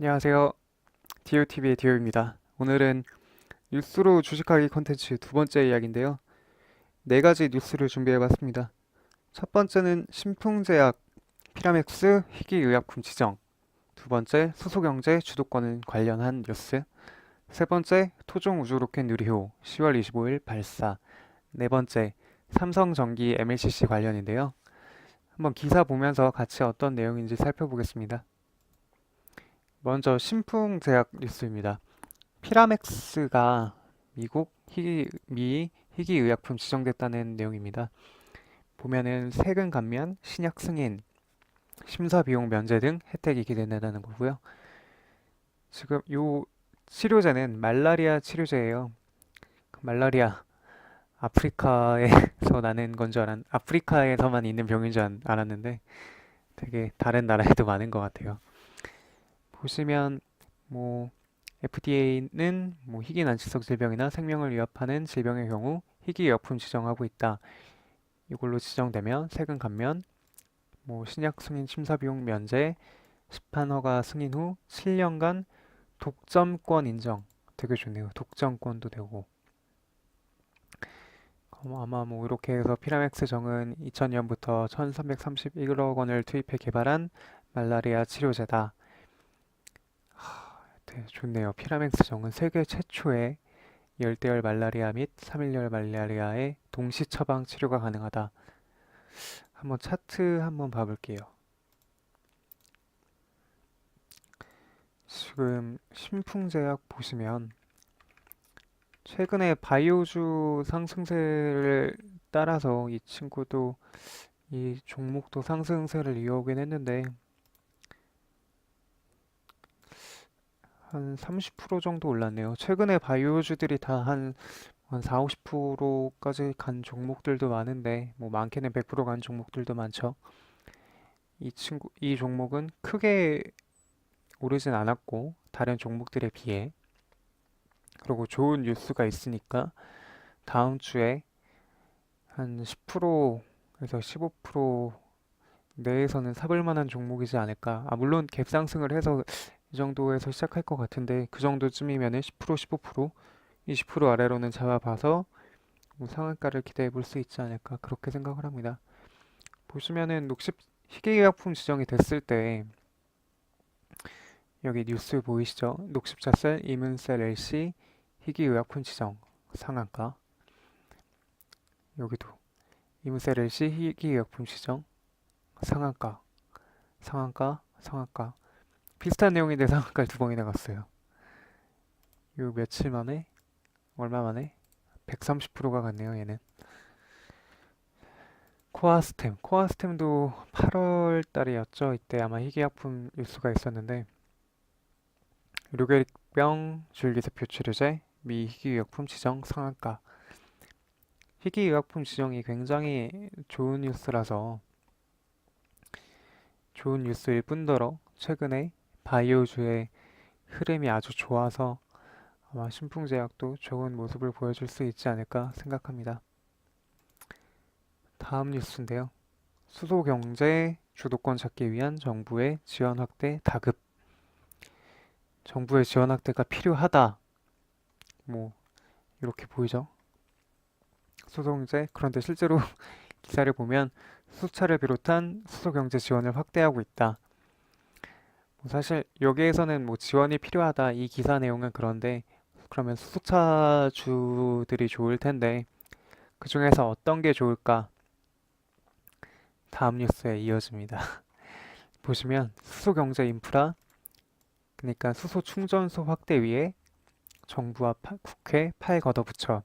안녕하세요. 디오TV의 디오입니다. 오늘은 뉴스로 주식하기 콘텐츠 두 번째 이야기인데요. 네 가지 뉴스를 준비해봤습니다. 첫 번째는 신풍제약 피라맥스 희귀의약품 지정. 두 번째, 수소경제 주도권 관련한 뉴스. 세 번째, 토종우주로켓 누리호 10월 25일 발사. 네 번째, 삼성전기 MLCC 관련인데요. 한번 기사 보면서 같이 어떤 내용인지 살펴보겠습니다. 먼저 신풍제약 뉴스입니다. 피라맥스가 미 희귀의약품 지정됐다는 내용입니다. 보면은 세금 감면, 신약 승인, 심사 비용 면제 등 혜택이 기대된다는 거고요. 지금 요 치료제는 말라리아 치료제예요. 말라리아 아프리카에서 나는 건 줄 아프리카에서만 있는 병인 줄 알았는데 되게 다른 나라에도 많은 것 같아요. 보시면 뭐 FDA는 뭐 희귀 난치성 질병이나 생명을 위협하는 질병의 경우 희귀의약품 지정하고 있다. 이걸로 지정되면 세금 감면, 뭐 신약 승인 심사 비용 면제, 시판 허가 승인 후 7년간 독점권 인정. 되게 좋네요. 독점권도 되고. 아마 뭐 이렇게 해서 피라맥스 정은 2000년부터 1331억 원을 투입해 개발한 말라리아 치료제다. 네, 좋네요. 피라맥스 정은 세계 최초의 열대열 말라리아 및 3일열 말라리아의 동시 처방 치료가 가능하다. 한번 차트 한번 봐볼게요. 지금 신풍제약 보시면 최근에 바이오주 상승세를 따라서 이 친구도 이 종목도 상승세를 이어오긴 했는데 한 30% 정도 올랐네요. 최근에 바이오주들이 다 한 4, 50%까지 간 종목들도 많은데 뭐 많게는 100% 간 종목들도 많죠. 이 종목은 크게 오르진 않았고 다른 종목들에 비해 그리고 좋은 뉴스가 있으니까 다음 주에 한 10%에서 15% 내에서는 사볼 만한 종목이지 않을까. 물론 갭상승을 해서 이 정도에서 시작할 것 같은데 그 정도쯤이면은 10%, 15%, 20% 아래로는 잡아봐서 뭐 상한가를 기대해 볼 수 있지 않을까 그렇게 생각을 합니다. 보시면은 희귀의약품 지정이 됐을 때 여기 뉴스 보이시죠? 녹십자셀, 이문셀 LC 희귀의약품 지정 상한가. 여기도 이문셀 LC 희귀의약품 지정 상한가, 상한가, 상한가. 비슷한 내용인데 상한가를 두 번이나 갔어요. 요 며칠 만에, 얼마 만에? 130%가 갔네요, 얘는. 코아스템도 8월 달이었죠. 이때 아마 희귀약품 뉴스가 있었는데, 류계병 줄기세포 치료제, 미 희귀의약품 지정 상한가. 희귀의약품 지정이 굉장히 좋은 뉴스라서, 좋은 뉴스일 뿐더러, 최근에 바이오주의 흐름이 아주 좋아서 아마 신풍제약도 좋은 모습을 보여줄 수 있지 않을까 생각합니다. 다음 뉴스인데요. 수소경제 주도권 잡기 위한 정부의 지원 확대 다급. 정부의 지원 확대가 필요하다. 뭐 이렇게 보이죠. 수소경제 그런데 실제로 기사를 보면 수소차를 비롯한 수소경제 지원을 확대하고 있다. 뭐 사실 여기에서는 뭐 지원이 필요하다 이 기사 내용은 그런데 그러면 수소차주들이 좋을 텐데 그 중에서 어떤 게 좋을까? 다음 뉴스에 이어집니다. 보시면 수소 경제 인프라, 그러니까 수소 충전소 확대 위에 정부와 국회 팔 걷어붙여.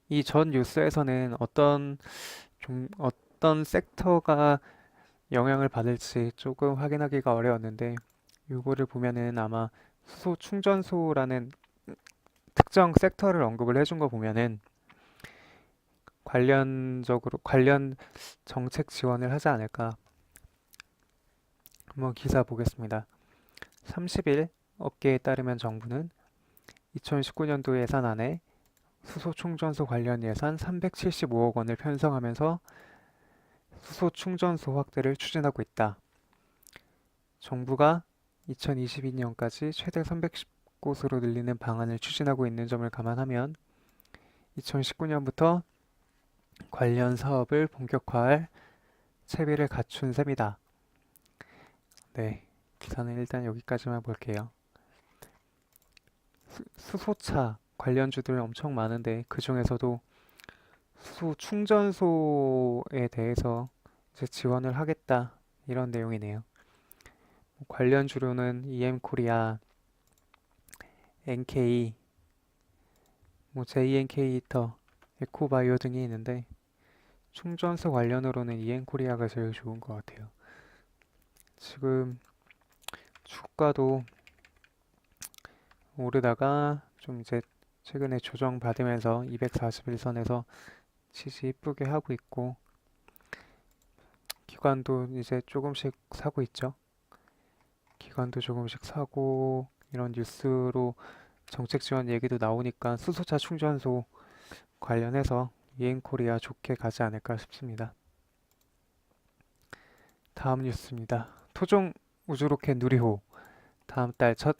이 전 뉴스에서는 어떤 섹터가 영향을 받을지 조금 확인하기가 어려웠는데, 이거를 보면은 아마 수소 충전소라는 특정 섹터를 언급을 해준 거 보면은 관련 정책 지원을 하지 않을까. 한번 기사 보겠습니다. 30일 업계에 따르면 정부는 2019년도 예산안에 수소 충전소 관련 예산 375억 원을 편성하면서 수소 충전소 확대를 추진하고 있다. 정부가 2022년까지 최대 310곳으로 늘리는 방안을 추진하고 있는 점을 감안하면 2019년부터 관련 사업을 본격화할 채비를 갖춘 셈이다. 네, 기사는 일단 여기까지만 볼게요. 수소차 관련주들 엄청 많은데 그 중에서도 수소 충전소에 대해서 이제 지원을 하겠다 이런 내용이네요. 관련 주로는 EM코리아, NK, JNK 히터, 에코바이오 등이 있는데 충전소 관련으로는 EM코리아가 제일 좋은 것 같아요. 지금 주가도 오르다가 좀 이제 최근에 조정받으면서 241선에서 지지 이쁘게 하고 있고 기관도 이제 조금씩 사고 있죠. 기관도 조금씩 사고 이런 뉴스로 정책 지원 얘기도 나오니까 수소차 충전소 관련해서 이엔코리아 좋게 가지 않을까 싶습니다. 다음 뉴스입니다. 토종 우주로켓 누리호 다음 달 첫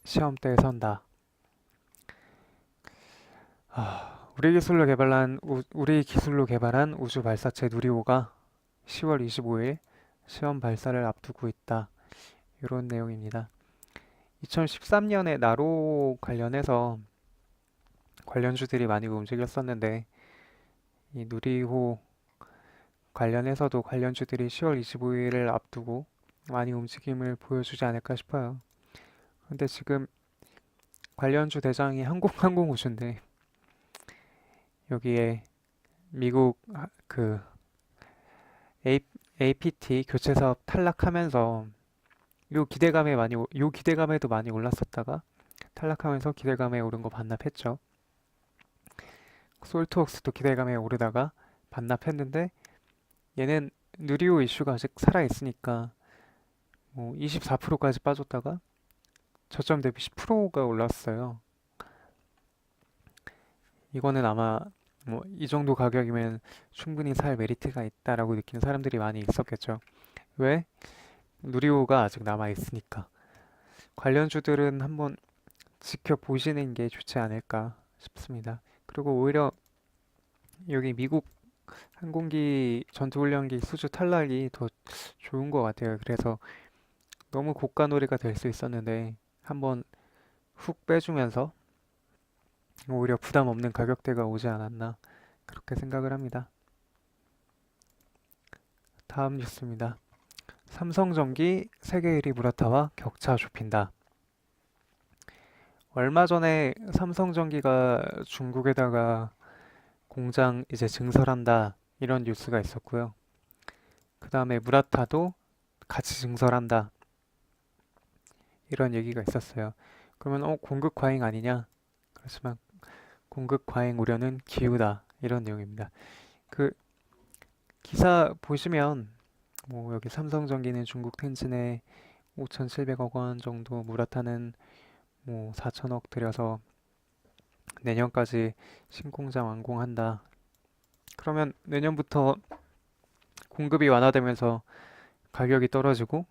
시험대에 선다. 우리 기술로 개발한 우주 발사체 누리호가 10월 25일 시험 발사를 앞두고 있다. 이런 내용입니다. 2013년에 나로 관련해서 관련주들이 많이 움직였었는데 이 누리호 관련해서도 관련주들이 10월 25일을 앞두고 많이 움직임을 보여주지 않을까 싶어요. 근데 지금 관련주 대장이 한국항공우주인데 여기에 미국 그 APT 교체 사업 탈락하면서 요 기대감에도 많이 올랐었다가 탈락하면서 기대감에 오른 거 반납했죠. 솔트웍스도 기대감에 오르다가 반납했는데 얘는 누리호 이슈가 아직 살아있으니까 뭐 24%까지 빠졌다가 저점 대비 10%가 올랐어요. 이거는 아마 뭐 이 정도 가격이면 충분히 살 메리트가 있다라고 느끼는 사람들이 많이 있었겠죠. 왜? 누리호가 아직 남아 있으니까. 관련주들은 한번 지켜보시는 게 좋지 않을까 싶습니다. 그리고 오히려 여기 미국 항공기 전투훈련기 수주 탈락이 더 좋은 것 같아요. 그래서 너무 고가놀이가 될 수 있었는데 한번 훅 빼주면서 오히려 부담 없는 가격대가 오지 않았나 그렇게 생각을 합니다. 다음 뉴스입니다. 삼성전기 세계 1위 무라타와 격차 좁힌다. 얼마 전에 삼성전기가 중국에다가 공장 이제 증설한다 이런 뉴스가 있었고요. 그 다음에 무라타도 같이 증설한다 이런 얘기가 있었어요. 그러면 공급 과잉 아니냐? 그렇지만 공급 과잉 우려는 기우다 이런 내용입니다. 그 기사 보시면 뭐 여기 삼성전기는 중국 텐진에 5,700억 원 정도, 무라타는 뭐 4천억 들여서 내년까지 신공장 완공한다. 그러면 내년부터 공급이 완화되면서 가격이 떨어지고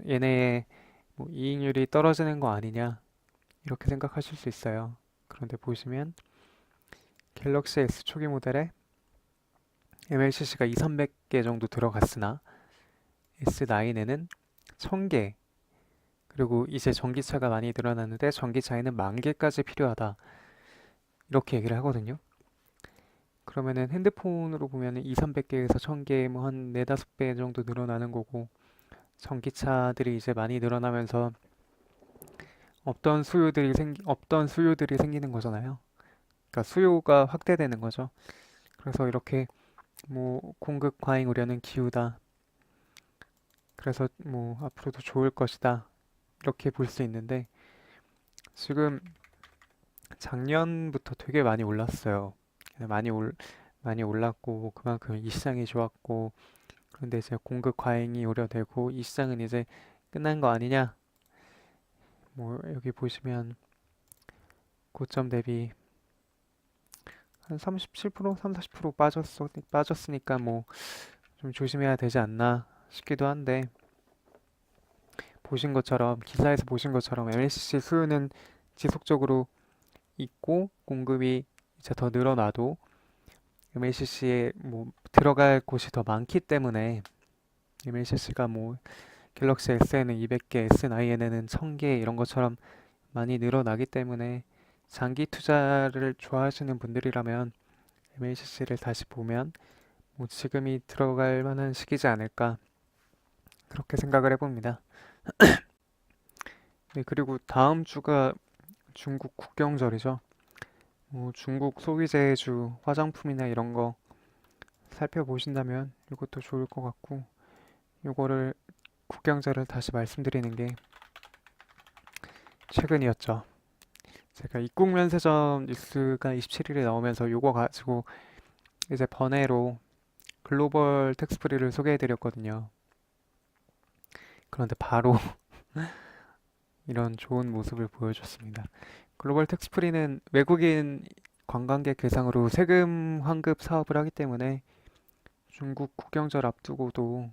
얘네의 뭐 이익률이 떨어지는 거 아니냐 이렇게 생각하실 수 있어요. 그런데 보시면 갤럭시 S 초기 모델에 MLCC가 2, 300개 정도 들어갔으나 S9에는 1000개 그리고 이제 전기차가 많이 늘어났는데 전기차에는 10,000개까지 필요하다 이렇게 얘기를 하거든요. 그러면은 핸드폰으로 보면은 2, 300개에서 1000개 뭐 한 4, 5배 정도 늘어나는 거고 전기차들이 이제 많이 늘어나면서 없던 수요들이 생기는 거잖아요. 그러니까 수요가 확대되는 거죠. 그래서 이렇게 뭐 공급 과잉 우려는 기우다. 그래서 뭐 앞으로도 좋을 것이다. 이렇게 볼 수 있는데 지금 작년부터 되게 많이 올랐어요. 많이 올랐고 그만큼 이 시장이 좋았고 그런데 이제 공급 과잉이 우려되고 이 시장은 이제 끝난 거 아니냐? 뭐 여기 보시면 고점 대비 한 37%, 3, 40% 빠졌으니까 뭐 좀 조심해야 되지 않나 싶기도 한데 보신 것처럼 기사에서 보신 것처럼 MLCC 수요는 지속적으로 있고 공급이 이제 더 늘어나도 MLCC에 뭐 들어갈 곳이 더 많기 때문에 MLCC가 뭐 갤럭시 S에는 200개, S9에는 1000개 이런 것처럼 많이 늘어나기 때문에 장기 투자를 좋아하시는 분들이라면 MLCC를 다시 보면 뭐 지금이 들어갈 만한 시기지 않을까 그렇게 생각을 해봅니다. 네, 그리고 다음 주가 중국 국경절이죠. 뭐 중국 소비재주, 화장품이나 이런 거 살펴보신다면 이것도 좋을 것 같고 이거를 국경절을 다시 말씀드리는 게 최근이었죠. 제가 입국면세점 뉴스가 27일에 나오면서 이거 가지고 이제 번외로 글로벌 텍스프리를 소개해드렸거든요. 그런데 바로 이런 좋은 모습을 보여줬습니다. 글로벌 텍스프리는 외국인 관광객 대상으로 세금 환급 사업을 하기 때문에 중국 국경절 앞두고도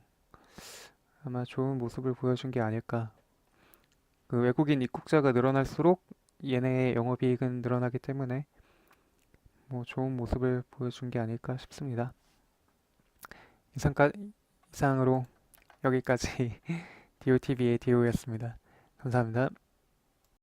아마 좋은 모습을 보여준 게 아닐까. 그 외국인 입국자가 늘어날수록 얘네의 영업이익은 늘어나기 때문에 뭐 좋은 모습을 보여준 게 아닐까 싶습니다. 이상까, 이상으로 여기까지 DOTV의 DO였습니다. 감사합니다.